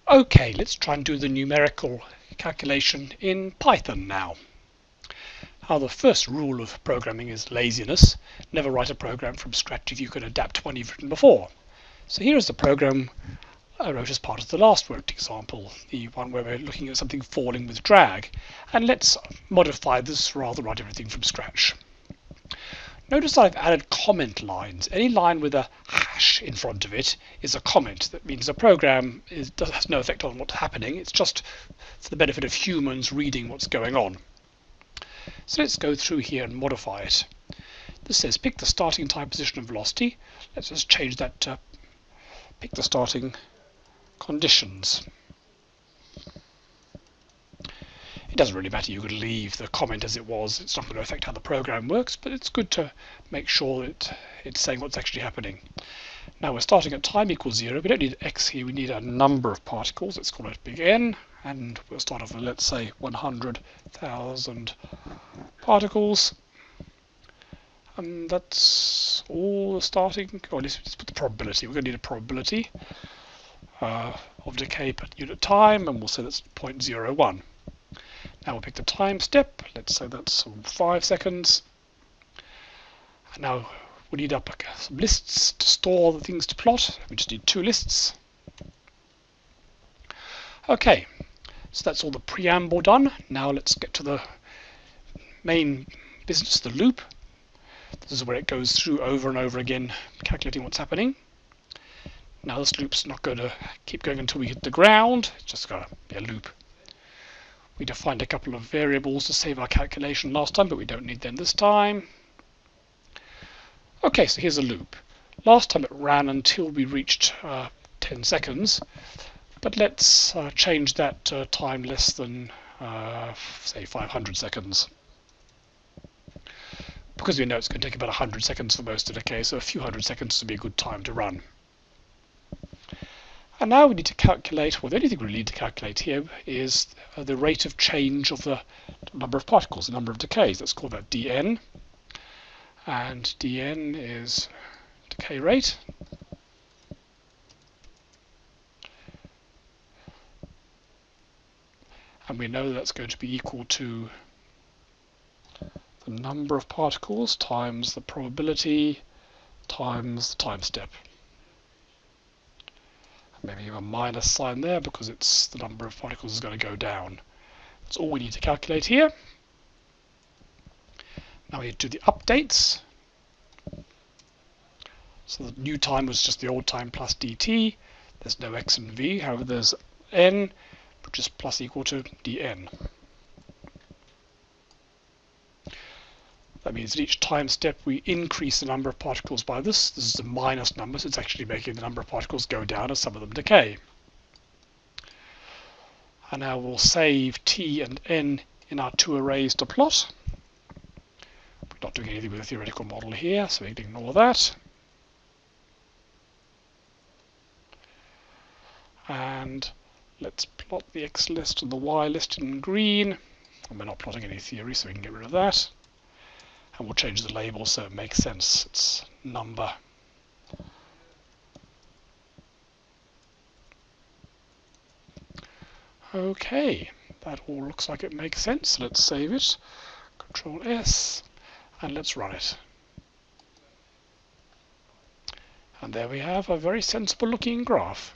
Okay, let's try and do the numerical calculation in Python now. Now, the first rule of programming is laziness. Never write a program from scratch if you can adapt to one you've written before. So here is the program I wrote as part of the last worked example, the one where we're looking at something falling with drag. And let's modify this rather than write everything from scratch. Notice I've added comment lines. Any line with a hash in front of it is a comment. That means the program has no effect on what's happening. It's just for the benefit of humans reading what's going on. So let's go through here and modify it. This says pick the starting time, position and velocity. Let's just change that to pick the starting conditions. It doesn't really matter, you could leave the comment as it was, it's not going to affect how the program works, but it's good to make sure that it's saying what's actually happening. Now we're starting at time equals 0, we don't need x here, we need a number of particles, let's call it big N, and we'll start off with, let's say, 100,000 particles. And that's all the starting, or let's put the probability, we're going to need a probability of decay per unit time, and we'll say that's 0.01. Now we'll pick the time step, let's say that's 5 seconds. And now we need up some lists to store the things to plot. We just need 2 lists. Okay, so that's all the preamble done. Now let's get to the main business, the loop. This is where it goes through over and over again, calculating what's happening. Now this loop's not going to keep going until we hit the ground, it's just going to be a loop. We defined a couple of variables to save our calculation last time, but we don't need them this time. Okay, so here's a loop. Last time it ran until we reached 10 seconds, but let's change that to time less than, say, 500 seconds. Because we know it's going to take about 100 seconds for most of the decay, so a few hundred seconds would be a good time to run. And now we need to calculate, well, the only thing we really need to calculate here is the rate of change of the number of particles, the number of decays. Let's call that dn. And dn is decay rate. And we know that's going to be equal to the number of particles times the probability times the time step. Maybe a minus sign there because it's the number of particles is going to go down. That's all we need to calculate here. Now we need to do the updates. So the new time was just the old time plus dt. There's no x and v, however there's n, which is plus equal to dn. That means at each time step we increase the number of particles by this. This is a minus number, so it's actually making the number of particles go down as some of them decay. And now we'll save t and n in our 2 arrays to plot. We're not doing anything with a theoretical model here, so we can ignore that. And let's plot the x list and the y list in green. And we're not plotting any theory, so we can get rid of that. And we'll change the label so it makes sense. It's number. Okay, that all looks like it makes sense. Let's save it. Control S, and let's run it. And there we have a very sensible looking graph.